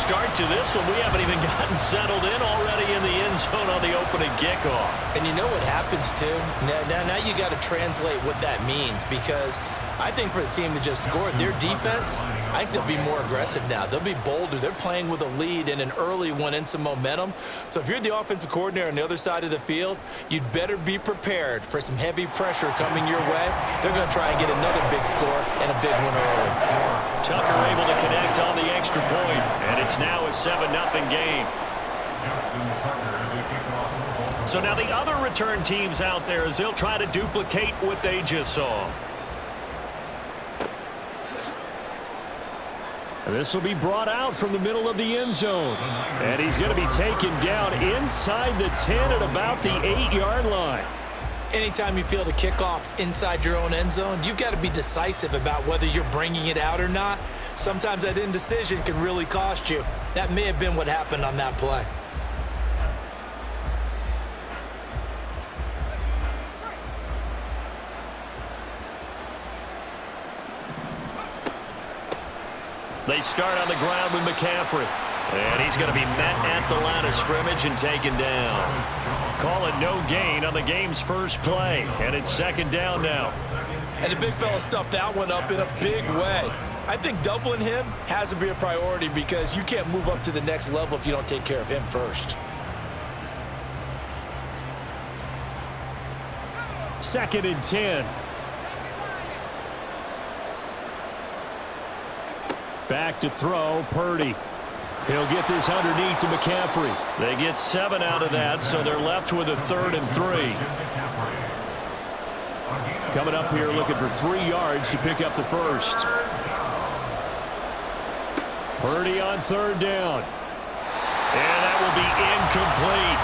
start to this one. We haven't even gotten settled in already in the end zone on the opening kickoff. And you know what happens, too? Now you got to translate what that means, because I think for the team that just scored, their defense, I think they'll be more aggressive now. They'll be bolder. They're playing with a lead and an early one and some momentum. So if you're the offensive coordinator on the other side of the field, you'd better be prepared for some heavy pressure coming your way. They're going to try and get another big score and a big one early. Tucker able to connect on the extra point, and it's now a 7-0 game. So now the other return teams out there, as they'll try to duplicate what they just saw. This will be brought out from the middle of the end zone. And he's going to be taken down inside the 10 at about the 8-yard line. Anytime you feel the kickoff inside your own end zone, you've got to be decisive about whether you're bringing it out or not. Sometimes that indecision can really cost you. That may have been what happened on that play. They start on the ground with McCaffrey. And he's going to be met at the line of scrimmage and taken down. Call it no gain on the game's first play. And it's second down now. And the big fella stuffed that one up in a big way. I think doubling him has to be a priority, because you can't move up to the next level if you don't take care of him first. Second and 10. Back to throw, Purdy. He'll get this underneath to McCaffrey. They get 7 out of that, so they're left with a 3rd and 3. Coming up here looking for 3 yards to pick up the first. Purdy on 3rd down. And that will be incomplete.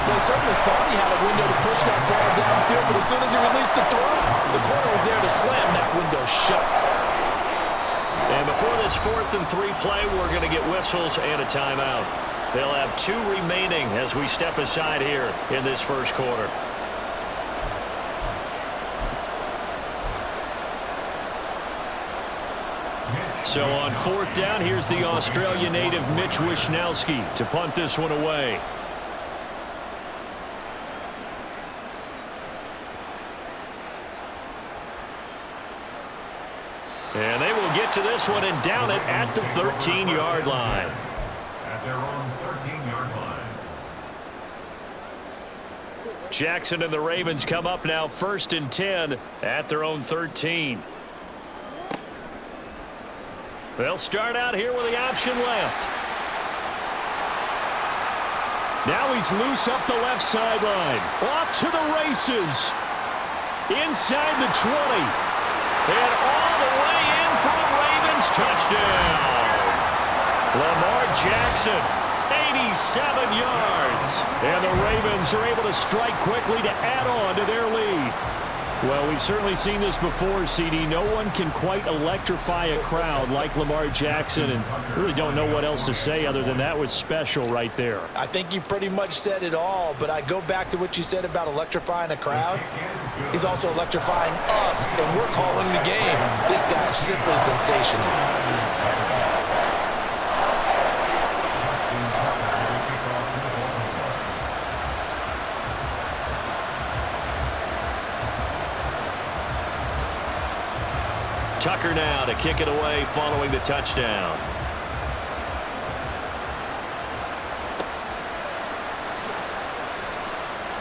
Well, he certainly thought he had a window to push that ball downfield, but as soon as he released the throw, the corner was there to slam that window shut. And before this 4th and 3 play, we're going to get whistles and a timeout. They'll have 2 remaining as we step aside here in this first quarter. So on 4th down, here's the Australia native Mitch Wishnowsky to punt this one away. And they will get to this one and down it at the 13-yard line. At their own 13-yard line. Jackson and the Ravens come up now 1st and 10 at their own 13. They'll start out here with the option left. Now he's loose up the left sideline. Off to the races. Inside the 20. And all the way in for a Ravens touchdown. Lamar Jackson, 87 yards. And the Ravens are able to strike quickly to add on to their lead. Well, we've certainly seen this before, CD. No one can quite electrify a crowd like Lamar Jackson, and really don't know what else to say other than that was special right there. I think you pretty much said it all, but I go back to what you said about electrifying a crowd. He's also electrifying us, and we're calling the game. This guy's simply sensational. Tucker now to kick it away following the touchdown.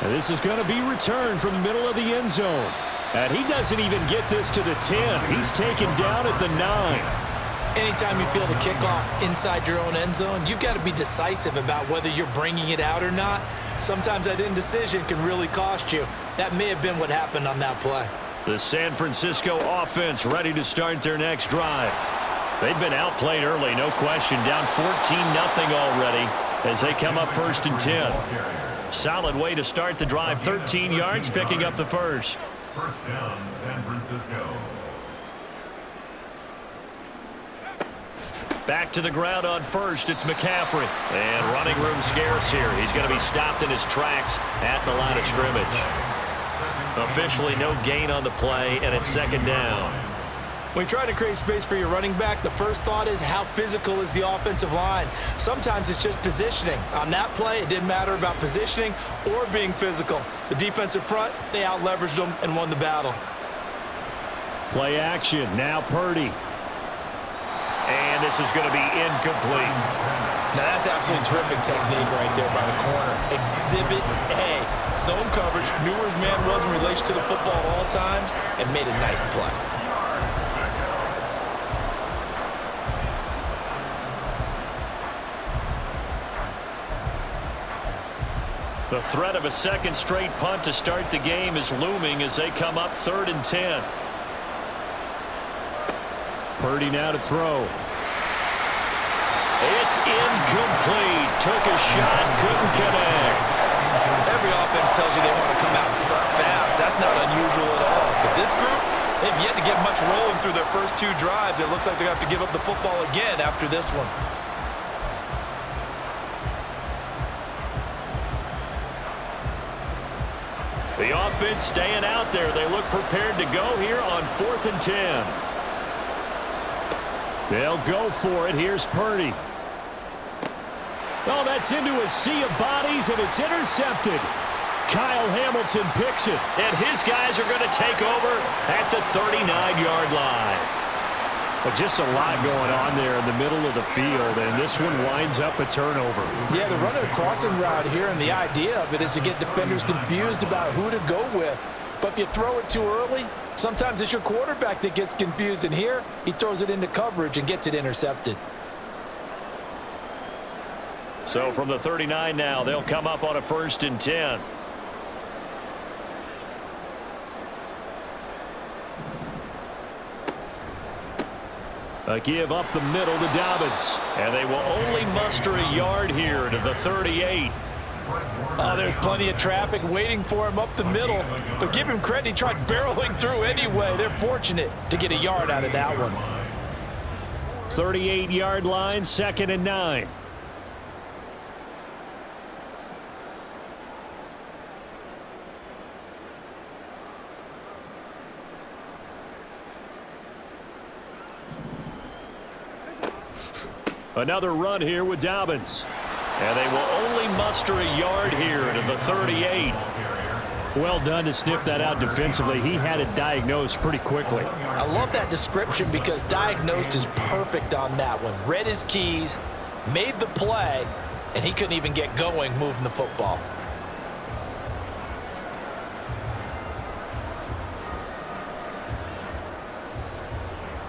And this is going to be returned from the middle of the end zone. And he doesn't even get this to the 10. He's taken down at the 9. Anytime you feel the kickoff inside your own end zone, you've got to be decisive about whether you're bringing it out or not. Sometimes that indecision can really cost you. That may have been what happened on that play. The San Francisco offense ready to start their next drive. They've been outplayed early, no question. Down 14-0 already as they come up 1st and 10. Solid way to start the drive. 13 yards, picking up the first. First down, San Francisco. Back to the ground on 1st. It's McCaffrey. And running room scarce here. He's going to be stopped in his tracks at the line of scrimmage. Officially no gain on the play, and it's 2nd down. When you're trying to create space for your running back, the first thought is how physical is the offensive line. Sometimes it's just positioning. On that play, it didn't matter about positioning or being physical. The defensive front, they out-leveraged them and won the battle. Play action. Now Purdy. And this is going to be incomplete. Now that's absolutely terrific technique right there by the corner. Exhibit A. Zone coverage, knew where his man was in relation to the football at all times, and made a nice play. The threat of a second straight punt to start the game is looming as they come up 3rd and 10. Purdy now to throw. It's incomplete. Took a shot, couldn't connect. Every offense tells you they want to come out and start fast. That's not unusual at all. But this group, they've yet to get much rolling through their first 2 drives. It looks like they're going to have to give up the football again after this one. The offense staying out there. They look prepared to go here on 4th and 10. They'll go for it. Here's Purdy. Oh, that's into a sea of bodies, and it's intercepted. Kyle Hamilton picks it, and his guys are going to take over at the 39-yard line. But just a lot going on there in the middle of the field, and this one winds up a turnover. Yeah, they're running a crossing route here, and the idea of it is to get defenders confused about who to go with. But if you throw it too early, sometimes it's your quarterback that gets confused, and here he throws it into coverage and gets it intercepted. So from the 39 now, they'll come up on a 1st and 10. A give up the middle to Dobbins. And they will only muster a yard here to the 38. Oh, there's plenty of traffic waiting for him up the middle. But give him credit, he tried barreling through anyway. They're fortunate to get a yard out of that one. 38-yard line, 2nd and 9. Another run here with Dobbins. And they will only muster a yard here to the 38. Well done to sniff that out defensively. He had it diagnosed pretty quickly. I love that description because diagnosed is perfect on that one. Read his keys, made the play, and he couldn't even get going moving the football.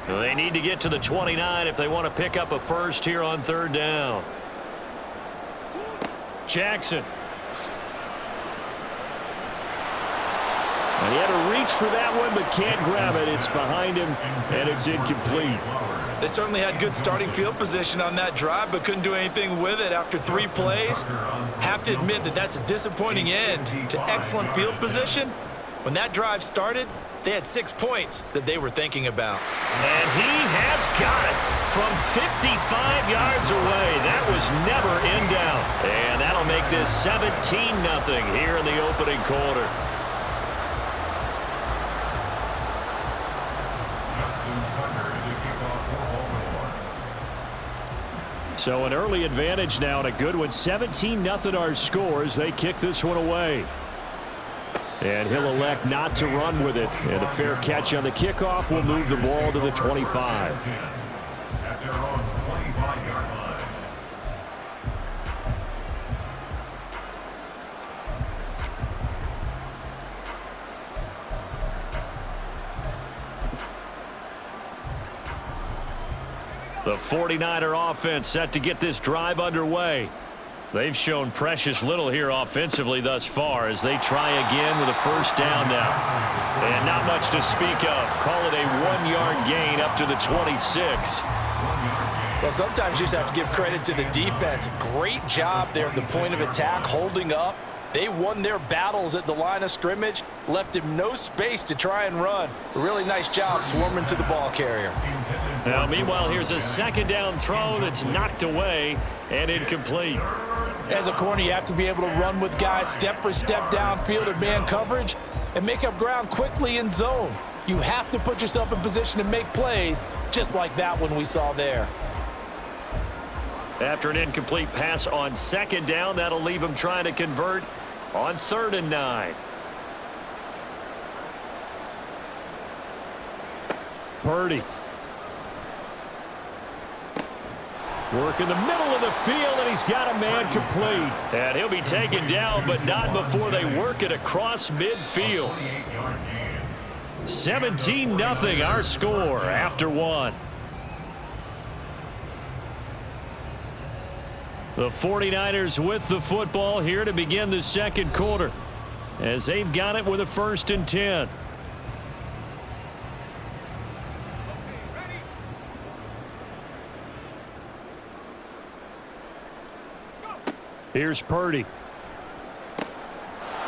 They need to get to the 29 if they want to pick up a first here on 3rd down. Jackson. And he had to reach for that one, but can't grab it. It's behind him, and it's incomplete. They certainly had good starting field position on that drive, but couldn't do anything with it after 3 plays. Have to admit that that's a disappointing end to excellent field position. When that drive started, they had 6 points that they were thinking about. And he has got it from 55 yards away. That was never in doubt. And that'll make this 17-0 here in the opening quarter. So an early advantage now and a good one. 17-0 our score as they kick this one away. And he'll elect not to run with it. And a fair catch on the kickoff will move the ball to the 25. At their own 25-yard line. The 49er offense set to get this drive underway. They've shown precious little here offensively thus far as they try again with a 1st down now. And not much to speak of. Call it a 1-yard gain up to the 26. Well, sometimes you just have to give credit to the defense. Great job there at the point of attack, holding up. They won their battles at the line of scrimmage, left him no space to try and run. A really nice job swarming to the ball carrier. Now, meanwhile, here's a 2nd down throw that's knocked away and incomplete. As a corner, you have to be able to run with guys step for step downfield in man coverage and make up ground quickly in zone. You have to put yourself in position to make plays, just like that one we saw there. After an incomplete pass on second down, that'll leave him trying to convert on 3rd and 9. Purdy. Work in the middle of the field, and he's got a man complete. And he'll be taken down, but not before they work it across midfield. 17-0 our score after 1. The 49ers with the football here to begin the second quarter, as they've got it with a 1st and 10. Here's Purdy.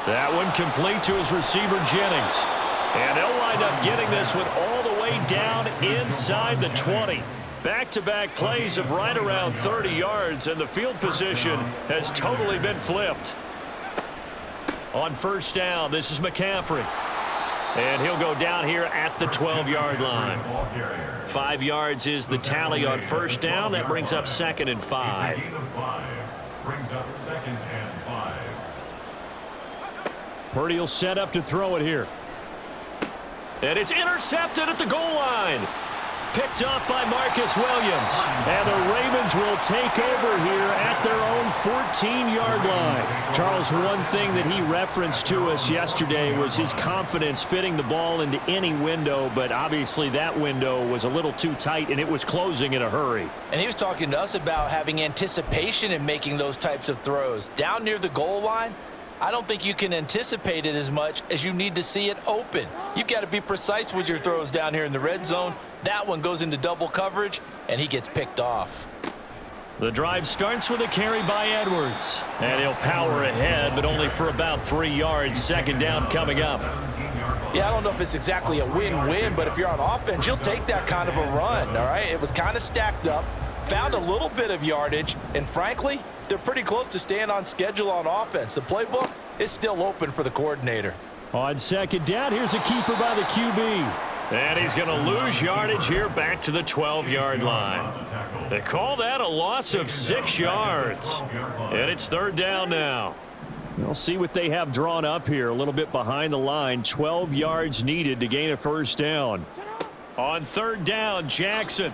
That one complete to his receiver, Jennings. And they'll wind up getting this one all the way down inside the 20. Back-to-back plays of right around 30 yards, and the field position has totally been flipped. On 1st down, this is McCaffrey. And he'll go down here at the 12-yard line. 5 yards is the tally on 1st down. That brings up 2nd and 5. Brings up 2nd and 5. Purdy will set up to throw it here. And it's intercepted at the goal line. Picked off by Marcus Williams. And the Ravens will take over here at their own 14-yard line. Charles, one thing that he referenced to us yesterday was his confidence fitting the ball into any window, but obviously that window was a little too tight, and it was closing in a hurry. And he was talking to us about having anticipation in making those types of throws. Down near the goal line, I don't think you can anticipate it as much as you need to see it open. You've got to be precise with your throws down here in the red zone. That one goes into double coverage, and he gets picked off. The drive starts with a carry by Edwards. And he'll power ahead, but only for about 3 yards. 2nd down coming up. Yeah, I don't know if it's exactly a win-win, but if you're on offense, you'll take that kind of a run, all right? It was kind of stacked up, found a little bit of yardage, and frankly, they're pretty close to staying on schedule on offense. The playbook is still open for the coordinator. On 2nd down, here's a keeper by the QB. And he's going to lose yardage here back to the 12-yard line. They call that a loss of 6 yards. And it's 3rd down now. We'll see what they have drawn up here. A little bit behind the line. 12 yards needed to gain a 1st down. On 3rd down, Jackson.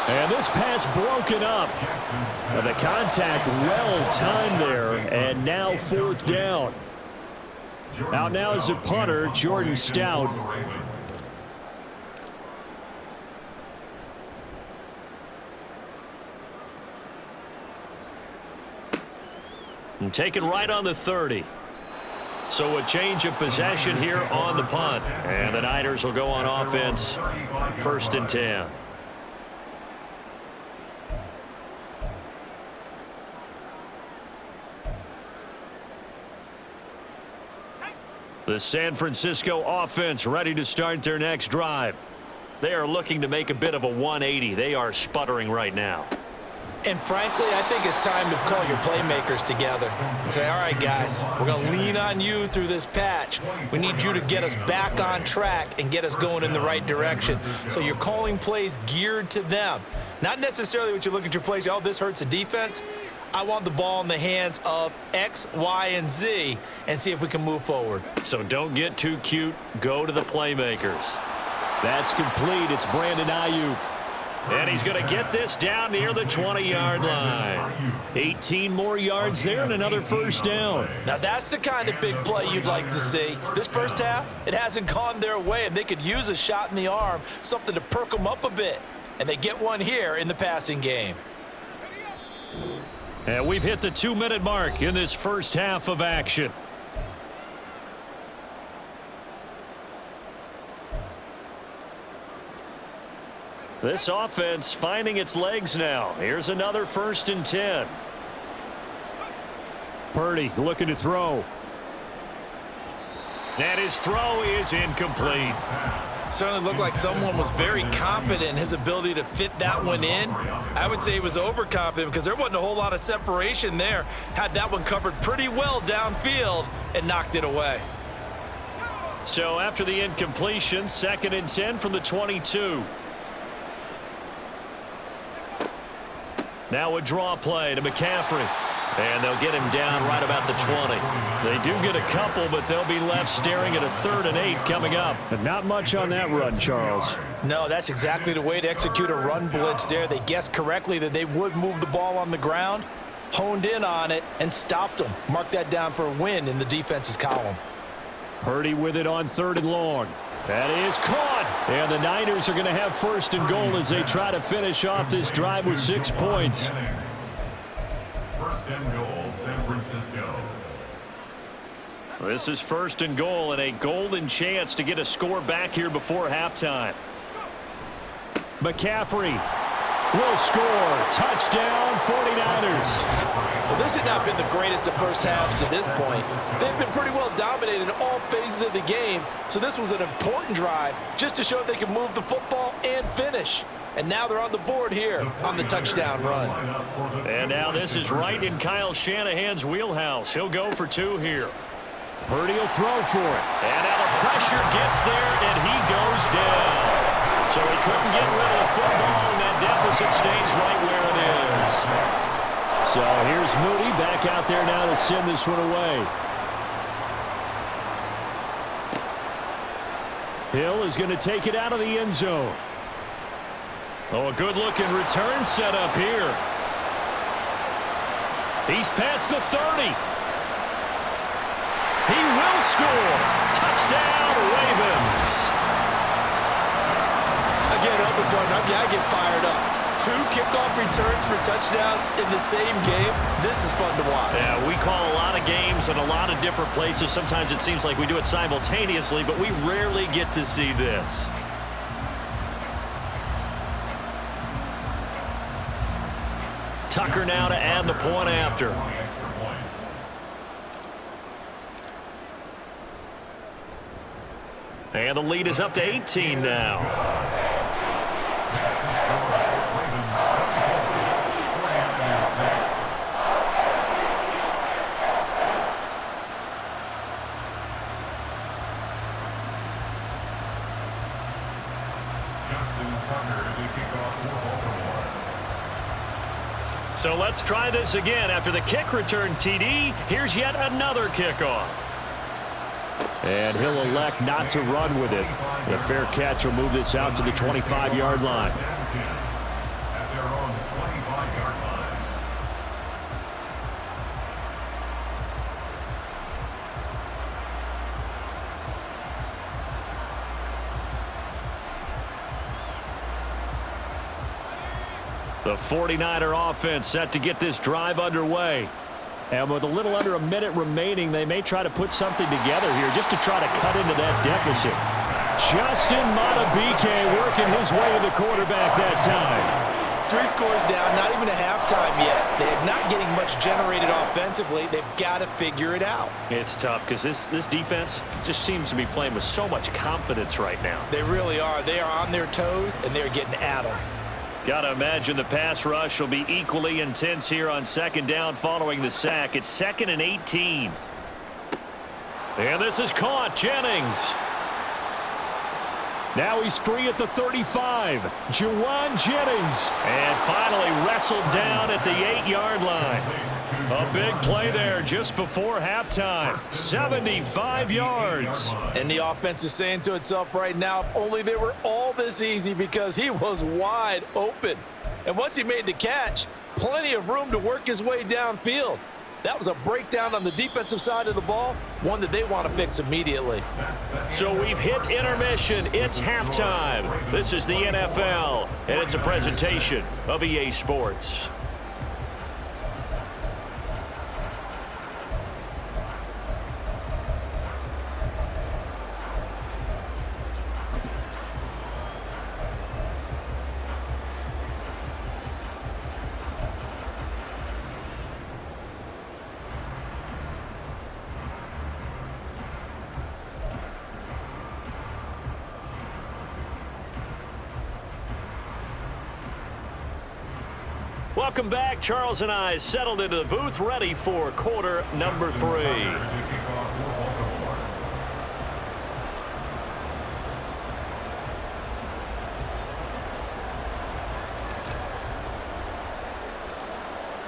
And this pass broken up. The contact well timed there. And now 4th down. Out now is the punter, Jordan Stout. And taken right on the 30. So a change of possession here on the punt. And the Niners will go on offense. 1st and 10. The San Francisco offense ready to start their next drive. They are looking to make a bit of a 180. They are sputtering right now. And frankly, I think it's time to call your playmakers together and say, all right, guys, we're going to lean on you through this patch. We need you to get us back on track and get us going in the right direction. So you're calling plays geared to them. Not necessarily what you look at your plays, oh, this hurts the defense. I want the ball in the hands of X, Y, and Z and see if we can move forward. So don't get too cute. Go to the playmakers. That's complete. It's Brandon Ayuk. And he's going to get this down near the 20-yard line. 18 more yards there and another 1st down. Now that's the kind of big play you'd like to see. This first half, it hasn't gone their way, and they could use a shot in the arm, something to perk them up a bit. And they get one here in the passing game. And we've hit the 2-minute mark in this first half of action. This offense finding its legs now. Here's another 1st and 10. Purdy looking to throw. And his throw is incomplete. Certainly looked like someone was very confident in his ability to fit that one in. I would say he was overconfident because there wasn't a whole lot of separation there. Had that one covered pretty well downfield and knocked it away. So after the incompletion, 2nd and 10 from the 22. Now a draw play to McCaffrey. And they'll get him down right about the 20. They do get a couple, but they'll be left staring at a 3rd and 8 coming up. But not much on that run, Charles. No, that's exactly the way to execute a run blitz there. They guessed correctly that they would move the ball on the ground, honed in on it, and stopped them. Mark that down for a win in the defense's column. Purdy with it on 3rd and long. That is caught. And the Niners are going to have 1st and goal as they try to finish off this drive with 6 points. 1st and goal, San Francisco. This is 1st and goal and a golden chance to get a score back here before halftime. McCaffrey will score. Touchdown, 49ers. Well, this had not been the greatest of first halves to this point. They've been pretty well dominated in all phases of the game, so this was an important drive just to show they can move the football and finish. And now they're on the board here on the touchdown run. And now this is right in Kyle Shanahan's wheelhouse. He'll go for 2 here. Purdy will throw for it. And now the pressure gets there, and he goes down. So he couldn't get rid of the football, and that deficit stays right where it is. So here's Moody back out there now to send this one away. Hill is going to take it out of the end zone. Oh, a good-looking return set up here. He's past the 30. He will score. Touchdown, Ravens. Again, I get fired up. 2 kickoff returns for touchdowns in the same game. This is fun to watch. Yeah, we call a lot of games in a lot of different places. Sometimes it seems like we do it simultaneously, but we rarely get to see this. Tucker now to add the point after. And the lead is up to 18 now. So let's try this again. After the kick return TD, here's yet another kickoff. And he'll elect not to run with it. The fair catch will move this out to the 25-yard line. At their own 25-yard line. The 49er offense set to get this drive underway. And with a little under a minute remaining, they may try to put something together here just to try to cut into that deficit. Justin Madubuike working his way to the quarterback that time. 3 scores down, not even a halftime yet. They're not getting much generated offensively. They've got to figure it out. It's tough because this defense just seems to be playing with so much confidence right now. They really are. They are on their toes, and they're getting at them. Got to imagine the pass rush will be equally intense here on 2nd down following the sack. It's 2nd and 18. And this is caught. Jennings. Now he's free at the 35. Juwan Jennings. And finally wrestled down at the 8-yard line. A big play there just before halftime. 75 yards. And the offense is saying to itself right now, if only they were all this easy, because he was wide open. And once he made the catch, plenty of room to work his way downfield. That was a breakdown on the defensive side of the ball, one that they want to fix immediately. So we've hit intermission. It's halftime. This is the NFL, and it's a presentation of EA Sports. Welcome back. Charles and I settled into the booth, ready for quarter number 3.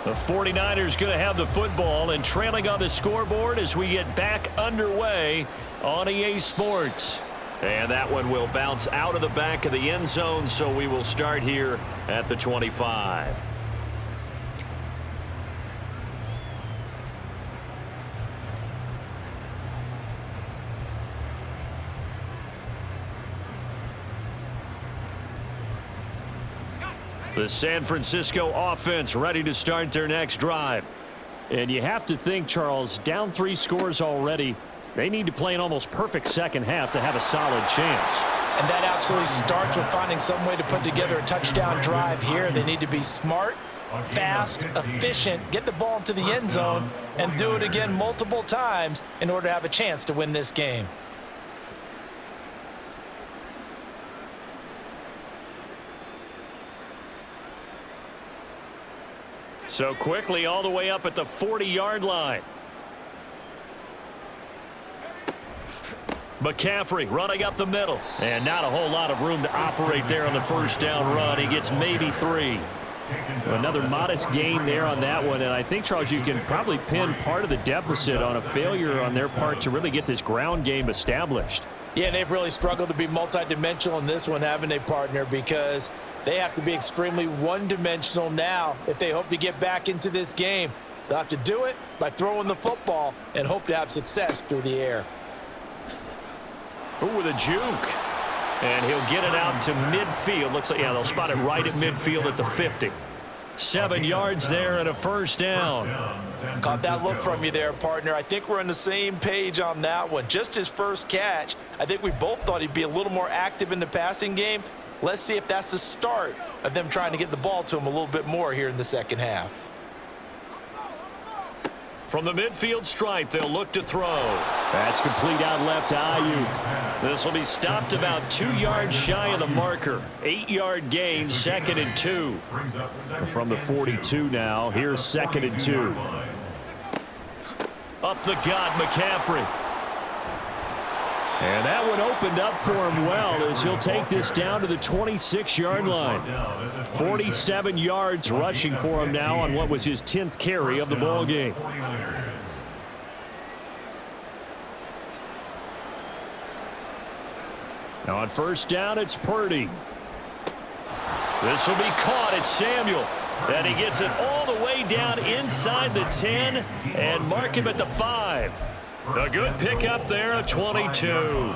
The 49ers going to have the football and trailing on the scoreboard as we get back underway on EA Sports. And that one will bounce out of the back of the end zone, so we will start here at the 25. The San Francisco offense ready to start their next drive. And you have to think, Charles, down 3 scores already. They need to play an almost perfect second half to have a solid chance. And that absolutely starts with finding some way to put together a touchdown drive here. They need to be smart, fast, efficient, get the ball into the end zone, and do it again multiple times in order to have a chance to win this game. So quickly all the way up at the 40-yard line. McCaffrey running up the middle. And not a whole lot of room to operate there on the first down run. He gets maybe 3. Another modest gain there on that one. And I think, Charles, you can probably pin part of the deficit on a failure on their part to really get this ground game established. Yeah, and they've really struggled to be multidimensional in this one, haven't they, partner? Because they have to be extremely one-dimensional now if they hope to get back into this game. They'll have to do it by throwing the football and hope to have success through the air. Ooh, with a juke. And he'll get it out to midfield. Looks like, yeah, they'll spot it right at midfield at the 50. 7 yards there and a first down. Caught that look from you there, partner. I think we're on the same page on that one. Just his first catch. I think we both thought he'd be a little more active in the passing game. Let's see if that's the start of them trying to get the ball to him a little bit more here in the second half. From the midfield stripe, they'll look to throw. That's complete out left to Ayuk. This will be stopped about 2 yards shy of the marker. 8-yard gain, 2nd and 2. From the 42 now, here's 2nd and 2. Up the gut, McCaffrey. And that one opened up for him well as he'll take this down to the 26-yard line. 47 yards rushing for him now on what was his 10th carry of the ball game. Now on first down, it's Purdy. This will be caught. It's Samuel. And he gets it all the way down inside the 10 and mark him at the 5. A good pickup there at 22.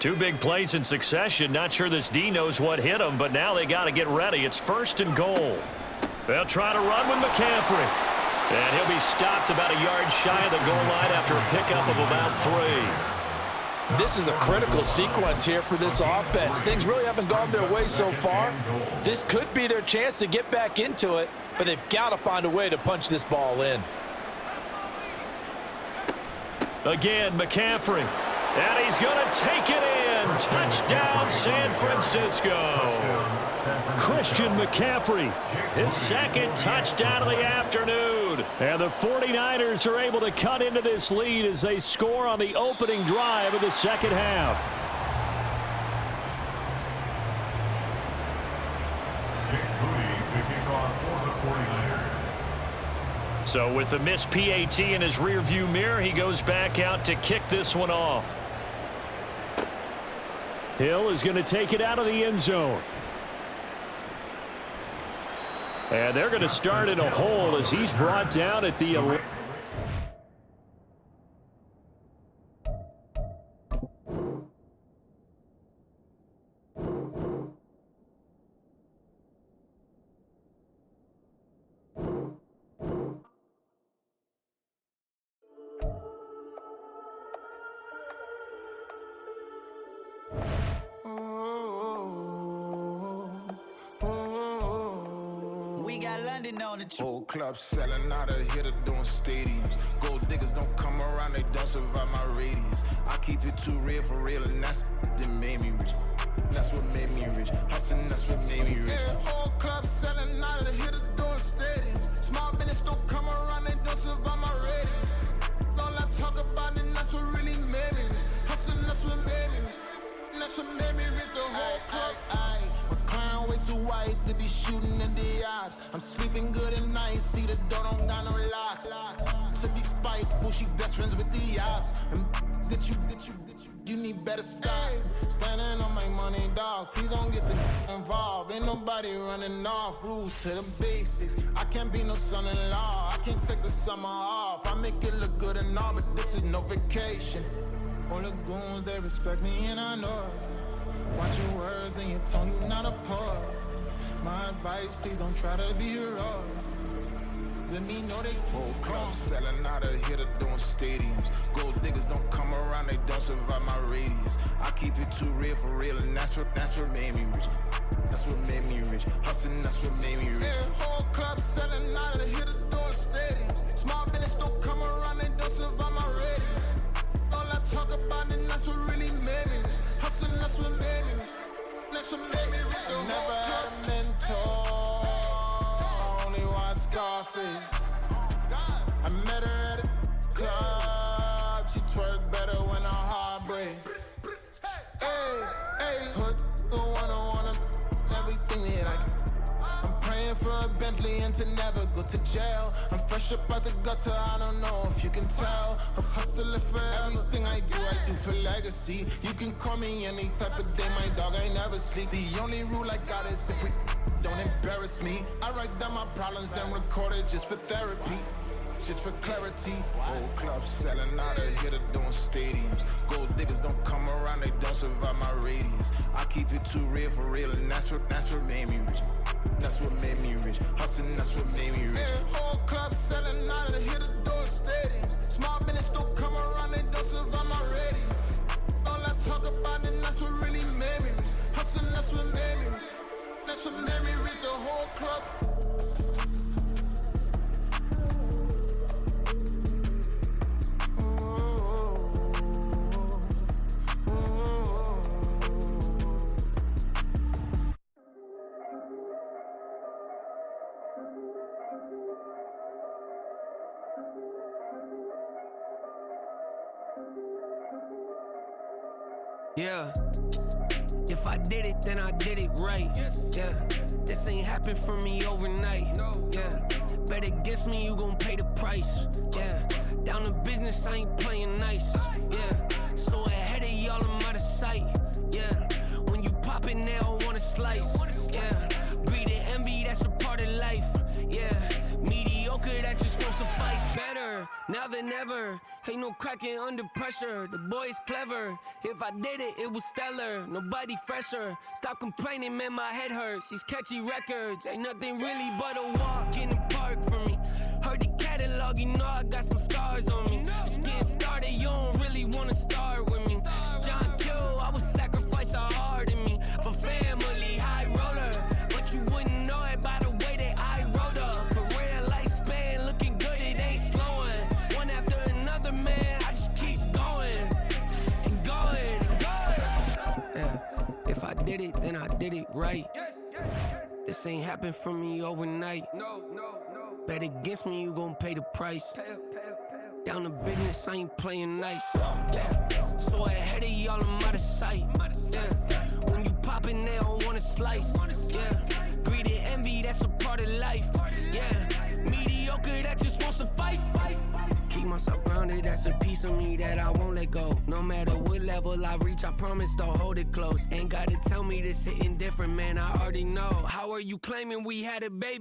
2 big plays in succession. Not sure this D knows what hit him, but now they got to get ready. It's 1st and goal. They'll try to run with McCaffrey. And he'll be stopped about a yard shy of the goal line after a pickup of about 3. This is a critical sequence here for this offense. Things really haven't gone their way so far. This could be their chance to get back into it, but they've got to find a way to punch this ball in. Again, McCaffrey. And he's going to take it in. Touchdown, San Francisco. Christian McCaffrey, his 2nd touchdown of the afternoon. And the 49ers are able to cut into this lead as they score on the opening drive of the second half. So with the missed PAT in his rearview mirror, he goes back out to kick this one off. Hill is going to take it out of the end zone. And they're going to start in a hole as he's brought down at the 11. Whole club selling out of hitter doing stadiums. Gold diggers don't come around, they don't survive my radius. I keep it too real for real, and that's that made me rich. That's what made me rich. Hustling, that's what made me rich. Yeah, whole club selling out of hitters doing stadiums. Small business don't come around, they don't survive my radius. All I talk about, and that's what really made me rich. Hustling, that's what made me rich. And that's what made me rich. The whole club, my crown way too white to be shooting in the odds. I'm sleeping good at night, see the door don't got no locks. To be spiteful, she best friends with the ops. And you need better stocks. Standing on my money, dog. Please don't get the involved. Ain't nobody running off. Rules to the basics. I can't be no son-in-law. I can't take the summer off. I make it look good and all, but this is no vacation. All the goons, they respect me and I know it. Watch your words and your tone, you not a poet. My advice, please don't try to be heroic. Let me know they whole club selling out of here to doing stadiums. Gold diggers don't come around, they don't survive my radius. I keep it too real for real, and that's what made me rich. That's what made me rich. Hustling, that's what made me rich. Yeah, whole club selling out of here to doing stadiums. Small business don't come around, they don't survive my radius. All I talk about, and that's what really made me rich. Hustling, that's what made me rich. That's what made me rich. I never had a mentor. Scarface. I met her at a club. She twerk better when her heart breaks. Hey, put the one-on-one everything that I can. I'm praying for a Bentley and to never go to jail. I'm fresh up out the gutter, I don't know if you can tell. I'm hustling for everything I do for legacy. You can call me any type of day, my dog, I never sleep. The only rule I got is if we don't embarrass me. I write down my problems, then record it just for therapy, just for clarity. Whole club selling out of here to doing stadiums. Gold diggers don't come around, they don't survive my radius. I keep it too real for real, and that's what made me rich. That's what made me rich. Hustling, that's what made me rich. Yeah, whole club selling out of here to doing stadiums. Small business don't come around, they don't survive my radius. All I talk about, and that's what really made me rich. Hustling, that's what made me rich. That's what made me read the whole club. Yeah. If I did it, then I did it right. Yeah. This ain't happened for me overnight. Yeah. Bet against me, you gon' pay the price. Yeah. Down to business, I ain't playing nice. Yeah. So ahead of y'all, I'm out of sight. Yeah. When you pop it, they don't wanna slice. Yeah. Greed and envy, that's a part of life. Yeah. Mediocre, that just won't suffice. Better now than ever. Ain't no cracking under pressure. The boy's clever. If I did it, it was stellar. Nobody fresher. Stop complaining, man, my head hurts. These catchy records ain't nothing really but a walk in the park for me. Heard the catalog, you know I got some scars on me. Just getting started, you don't really wanna start with me. It's John Kill, I would sacrifice a heart in me for family, high roller. But you wouldn't know it by the way that I wrote up. For real lifespan, looking good, it ain't slowing. One after another, man, I just keep going and going and going. Yeah, if I did it, then I did it right. This ain't happened for me overnight. No. Bet against me, you gon' pay the price. Down to business, I ain't playing nice. Yeah. So ahead of y'all, I'm out of sight. Yeah. When you poppin', they don't wanna slice. Yeah. Greed and envy, that's a part of life. Yeah. Mediocre, that just won't suffice. Keep myself grounded, that's a piece of me that I won't let go. No matter what level I reach, I promise to hold it close. Ain't gotta tell me this hitting different, man, I already know. How are you claiming we had a baby?